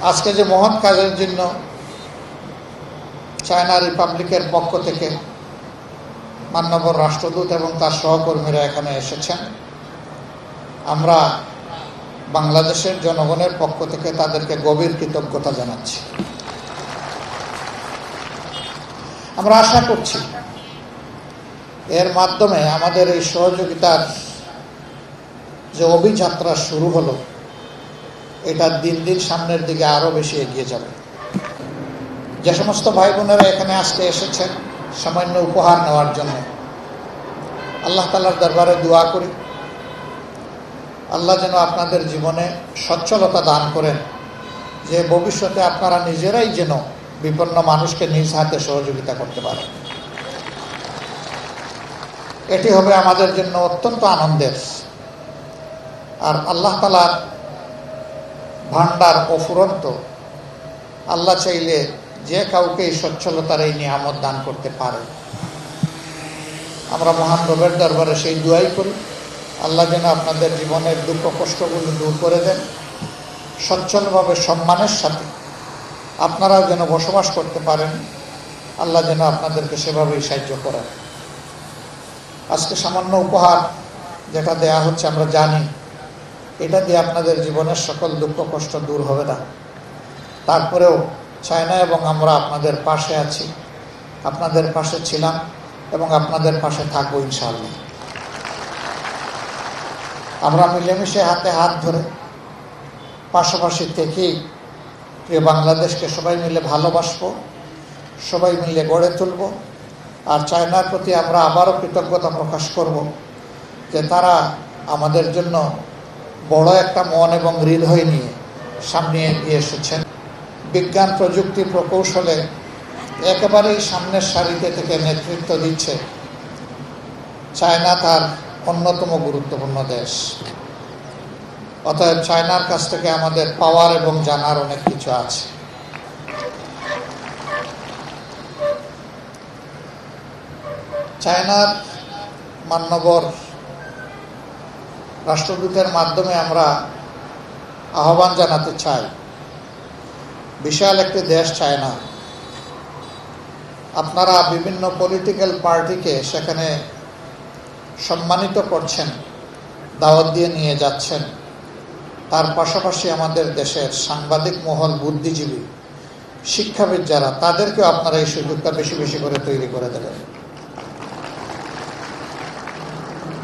আজকে যে মহৎ কাজের জন্য চায়না রিপাবলিকের পক্ষ থেকে মাননীয় রাষ্ট্রদূত এবং তার সহকর্মীরা এখানে এসেছেন, আমরা বাংলাদেশের জনগণের পক্ষ থেকে তাদেরকে গভীর কৃতজ্ঞতা জানাচ্ছি। আমরা আশা করছি এর মাধ্যমে আমাদের এই সহযোগিতার যে অভিযাত্রা শুরু হলো, এটা দিন দিন সামনের দিকে আরো বেশি এগিয়ে যাবে। যে সমস্ত ভাই বোনেরা এখানে আজকে এসেছেন সামান্য উপহার নেওয়ার জন্য, আল্লাহ তাআলার দরবারে দোয়া করি আল্লাহ যেন আপনাদের জীবনে সচ্ছলতা দান করেন, যে ভবিষ্যতে আপনারা নিজেরাই যেন বিপন্ন মানুষকে নিজ হাতে সহযোগিতা করতে পারেন। এটি হবে আমাদের জন্য অত্যন্ত আনন্দের। আর আল্লাহ তাআলার ভান্ডার অফুরন্ত, আল্লাহ চাইলে যে কাউকে এই সচ্ছলতার এই নিয়ামত দান করতে পারে। আমরা মহান রবের দরবারে সেই দোয়াই করি, আল্লাহ যেন আপনাদের জীবনের দুঃখ কষ্টগুলো দূর করে দেন, সচ্ছলভাবে সম্মানের সাথে আপনারাও যেন বসবাস করতে পারেন। আল্লাহ যেন আপনাদেরকে সেভাবেই সাহায্য করেন। আজকে সামান্য উপহার যেটা দেয়া হচ্ছে, আমরা জানি এটা দিয়ে আপনাদের জীবনের সকল দুঃখ কষ্ট দূর হবে না। তারপরেও চায়না এবং আমরা আপনাদের পাশে আছি, আপনাদের পাশে ছিলাম এবং আপনাদের পাশে থাকবো ইনশাআল্লাহ। আমরা মিলেমিশে হাতে হাত ধরে পাশাপাশি থেকেই প্রিয় বাংলাদেশকে সবাই মিলে ভালোবাসবো, সবাই মিলে গড়ে তুলব। আর চায়নার প্রতি আমরা আবারও কৃতজ্ঞতা প্রকাশ করব যে তারা আমাদের জন্য বড় একটা মন এবং হৃদয় নিয়ে সামনে এগিয়ে এসেছেন। বিজ্ঞান প্রযুক্তি প্রকৌশলে একেবারেই সামনের সারিতে থেকে নেতৃত্ব দিচ্ছে। চায়না তার অন্যতম গুরুত্বপূর্ণ দেশ, অতএব চায়নার কাছ থেকে আমাদের পাওয়ার এবং জানার অনেক কিছু আছে। চায়নার মাননীয় রাষ্ট্রদূতের মাধ্যমে আমরা আহ্বান জানাতে চাই, বিশাল একটি দেশ চায়না, আপনারা বিভিন্ন পলিটিক্যাল পার্টিকে সেখানে সম্মানিত করছেন, দাওয়াত দিয়ে নিয়ে যাচ্ছেন। তার পাশাপাশি আমাদের দেশের সাংবাদিক মহল, বুদ্ধিজীবী, শিক্ষাবিদ যারা, তাদেরকেও আপনারা এই সুযোগটা বেশি বেশি করে তৈরি করে দেবেন।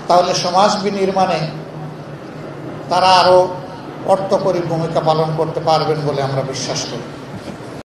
তাহলে সমাজ বিনির্মাণে তারা আরো অর্থকরী ভূমিকা পালন করতে পারবেন বলে আমরা বিশ্বাস করি।